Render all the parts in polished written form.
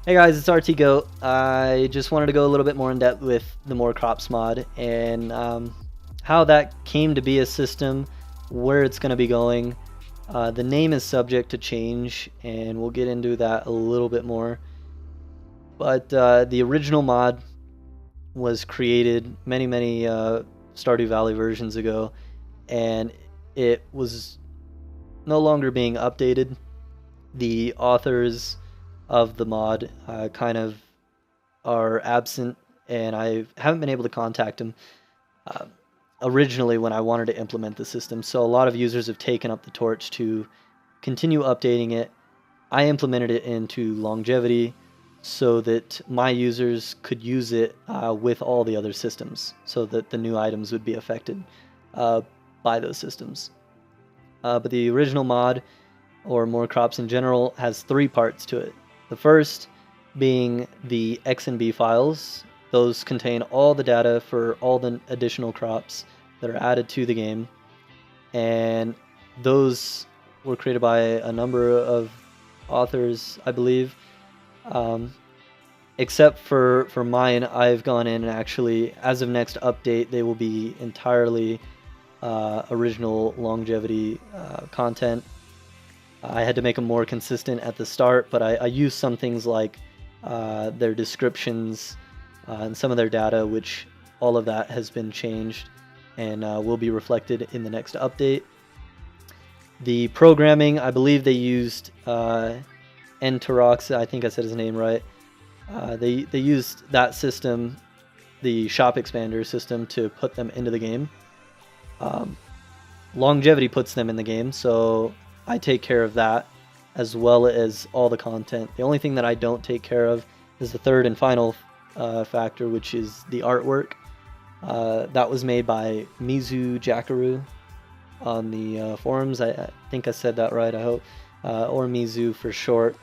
Hey guys, it's RT Goat. I just wanted to go a little bit more in depth with the More Crops mod and how that came to be a system, where it's going to be going. The name is subject to change, and we'll get into that a little bit more. But the original mod was created many Stardew Valley versions ago, and it was no longer being updated. The authors of the mod kind of are absent, and I haven't been able to contact them uh, originally when I wanted to implement the system. So a lot of users have taken up the torch to continue updating it. I implemented it into longevity so that my users could use it with all the other systems, so that the new items would be affected uh, by those systems. But the original mod, or More Crops in general, has three parts to it. The first being the XNB files. Those contain all the data for all the additional crops that are added to the game, and those were created by a number of authors, I believe. Except for mine, I've gone in and actually, as of next update, they will be entirely original longevity content. I had to make them more consistent at the start, but I used some things like their descriptions and some of their data, which all of that has been changed and will be reflected in the next update. The programming, I believe they used Enterox, I think I said his name right. They used that system, the shop expander system, to put them into the game. Longevity puts them in the game, so I take care of that, as well as all the content. The only thing that I don't take care of is the third and final factor, which is the artwork. That was made by Mizu Jakaru on the forums. I think I said that right, I hope. Or Mizu for short.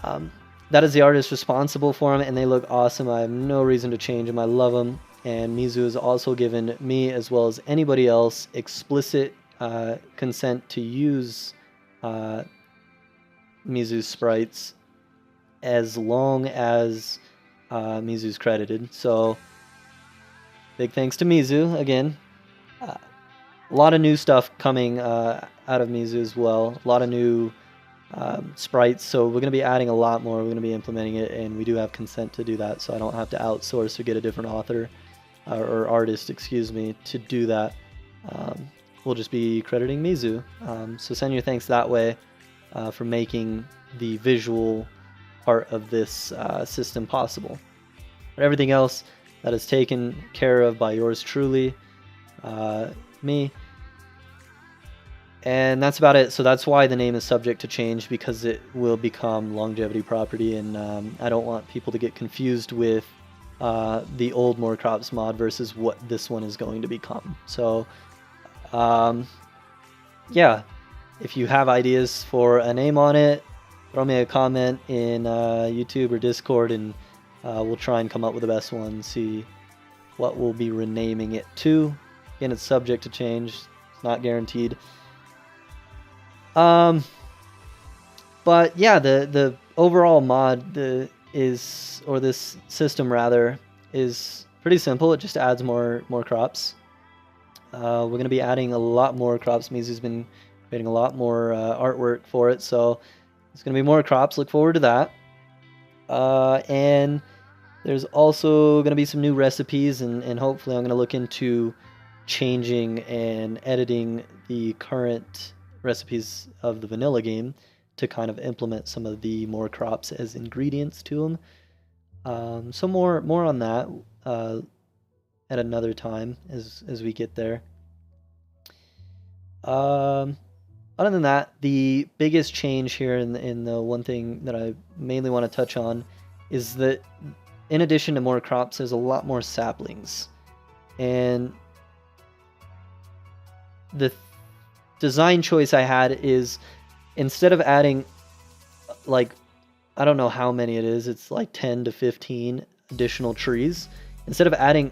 That is the artist responsible for them, and they look awesome. I have no reason to change them. I love them. And Mizu has also given me, as well as anybody else, explicit consent to use Mizu's sprites as long as Mizu's credited. So big thanks to Mizu again. A lot of new stuff coming out of Mizu as well. A lot of new sprites. So we're going to be adding a lot more. We're going to be implementing it, and we do have consent to do that. So I don't have to outsource or get a different author or artist, excuse me, to do that. We'll just be crediting Mizu. So send your thanks that way for making the visual part of this system possible. But everything else, that is taken care of by yours truly, me. And that's about it. So that's why the name is subject to change, because it will become longevity property, and I don't want people to get confused with the old More Crops mod versus what this one is going to become. So yeah, if you have ideas for a name on it, throw me a comment in YouTube or Discord, and we'll try and come up with the best one, see what we'll be renaming it to. Again, it's subject to change, it's not guaranteed. But yeah, the overall mod or this system rather, is pretty simple. It just adds more crops. We're going to be adding a lot more crops. Mizu's been creating a lot more artwork for it, so it's going to be more crops. Look forward to that. And there's also going to be some new recipes, and hopefully I'm going to look into changing and editing the current recipes of the vanilla game to kind of implement some of the more crops as ingredients to them. So more on that at another time as we get there. Other than that, the biggest change here in the one thing that I mainly want to touch on is that in addition to more crops, there's a lot more saplings. And the design choice I had is, instead of adding, like, I don't know how many it is, it's like 10 to 15 additional trees. Instead of adding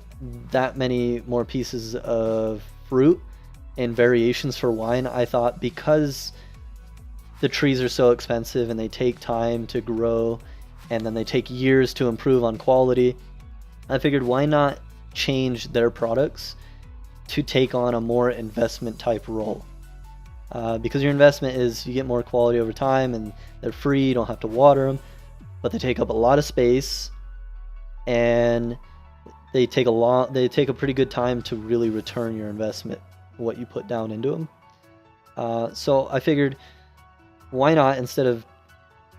that many more pieces of fruit and variations for wine, I thought, because the trees are so expensive and they take time to grow and then they take years to improve on quality. I figured why not change their products to take on a more investment type role. Because your investment is you get more quality over time and they're free, you don't have to water them, but they take up a lot of space and they take a pretty good time to really return your investment, what you put down into them. So I figured why not, instead of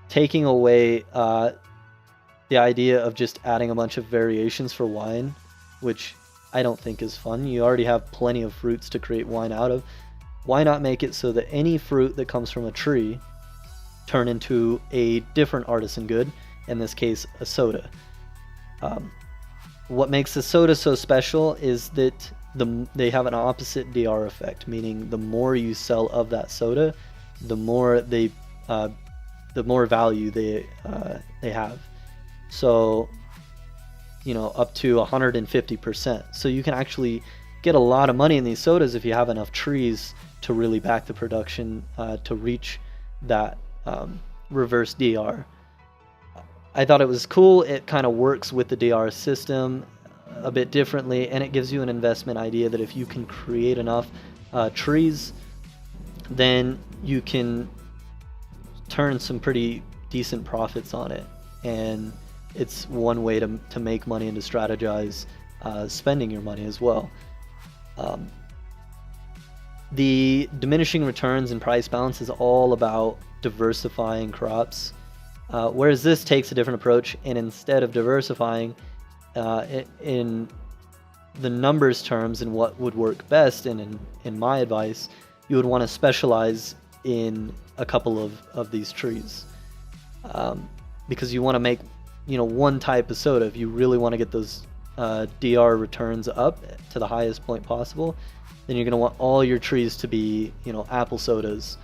taking away the idea of just adding a bunch of variations for wine, which I don't think is fun. You already have plenty of fruits to create wine out of. Why not make it so that any fruit that comes from a tree turn into a different artisan good, in this case a soda. What makes the soda so special is that they have an opposite DR effect, meaning the more you sell of that soda, the more value they have. So, up to 150%. So you can actually get a lot of money in these sodas if you have enough trees to really back the production to reach that reverse DR. I thought it was cool. It kind of works with the DR system a bit differently, and it gives you an investment idea that if you can create enough trees, then you can turn some pretty decent profits on it. And it's one way to make money and to strategize spending your money as well. The diminishing returns and price balance is all about diversifying crops, whereas this takes a different approach, and instead of diversifying in the numbers terms and what would work best, and in my advice, you would want to specialize in a couple of these trees, because you want to make one type of soda. If you really want to get those DR returns up to the highest point possible, then you're going to want all your trees to be apple sodas.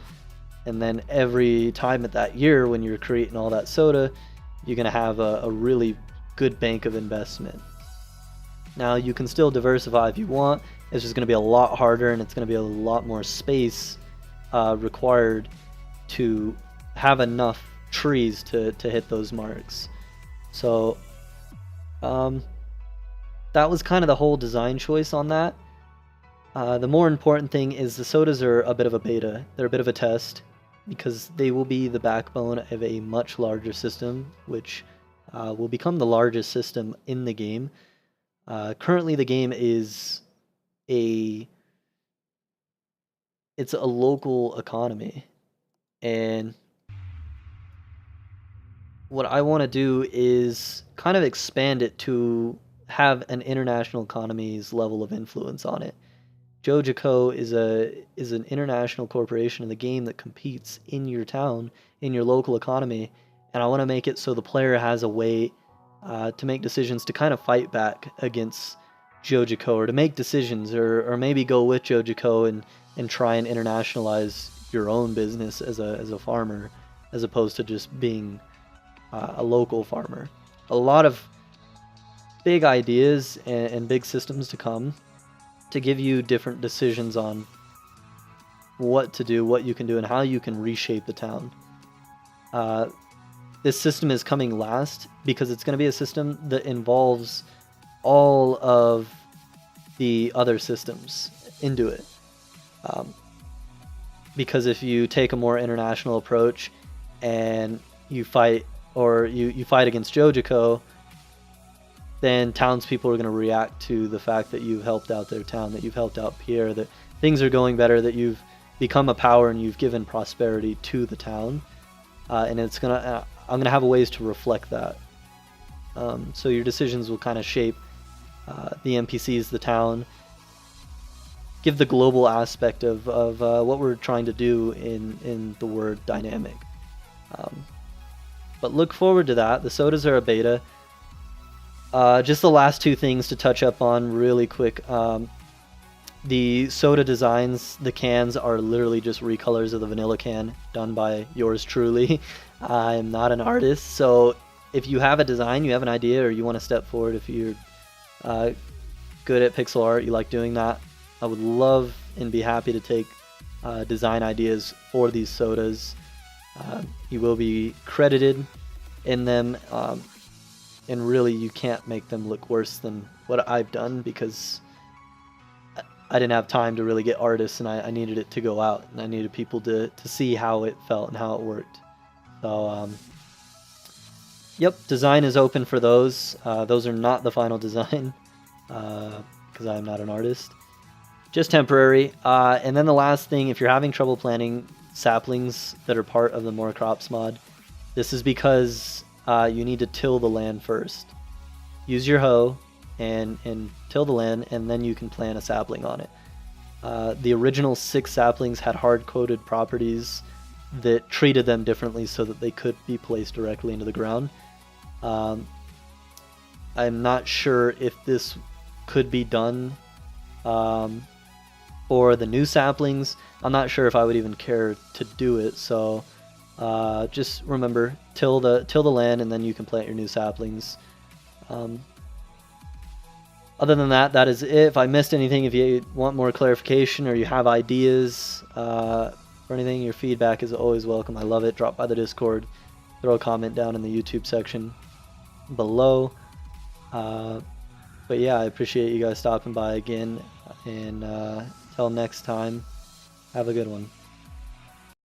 And then every time at that year when you're creating all that soda, you're going to have a really good bank of investment. Now you can still diversify if you want. It's just going to be a lot harder, and it's going to be a lot more space required to have enough trees to hit those marks. So that was kind of the whole design choice on that. The more important thing is the sodas are a bit of a beta. They're a bit of a test, because they will be the backbone of a much larger system, which will become the largest system in the game. Currently the game is it's a local economy, and what I want to do is kind of expand it to have an international economy's level of influence on it. JojaCo is an international corporation in the game that competes in your town, in your local economy, and I want to make it so the player has a way to make decisions to kind of fight back against JojaCo, or to make decisions, or maybe go with JojaCo and try and internationalize your own business as a farmer, as opposed to just being a local farmer. A lot of big ideas and big systems to come, to give you different decisions on what to do, what you can do, and how you can reshape the town. This system is coming last because it's going to be a system that involves all of the other systems into it. Because if you take a more international approach and you fight, or you fight against JojaCo, then townspeople are going to react to the fact that you've helped out their town, that you've helped out Pierre, that things are going better, that you've become a power and you've given prosperity to the town. And I'm gonna have ways to reflect that. So your decisions will kind of shape the NPCs, the town, give the global aspect of what we're trying to do in the word dynamic. But look forward to that. The sodas are a beta. Just the last two things to touch up on really quick. The soda designs, the cans are literally just recolors of the vanilla can done by yours truly. I'm not an artist, so if you have a design, you have an idea, or you want to step forward, if you're good at pixel art, you like doing that, I would love and be happy to take design ideas for these sodas. You will be credited, in them, and really you can't make them look worse than what I've done, because I didn't have time to really get artists, and I needed it to go out, and I needed people to see how it felt and how it worked. So yep, design is open for those. Those are not the final design, because I'm not an artist. Just temporary. And then the last thing, if you're having trouble planting saplings that are part of the More Crops mod, this is because you need to till the land first. Use your hoe and till the land, and then you can plant a sapling on it. The original 6 saplings had hard-coded properties that treated them differently so that they could be placed directly into the ground. I'm not sure if this could be done for the new saplings. I'm not sure if I would even care to do it, so just remember, till the land, and then you can plant your new saplings. Other than that, that is it. If I missed anything, if you want more clarification or you have ideas or anything, your feedback is always welcome. I love it. Drop by the Discord, throw a comment down in the YouTube section below. But yeah, I appreciate you guys stopping by again, and until next time, have a good one.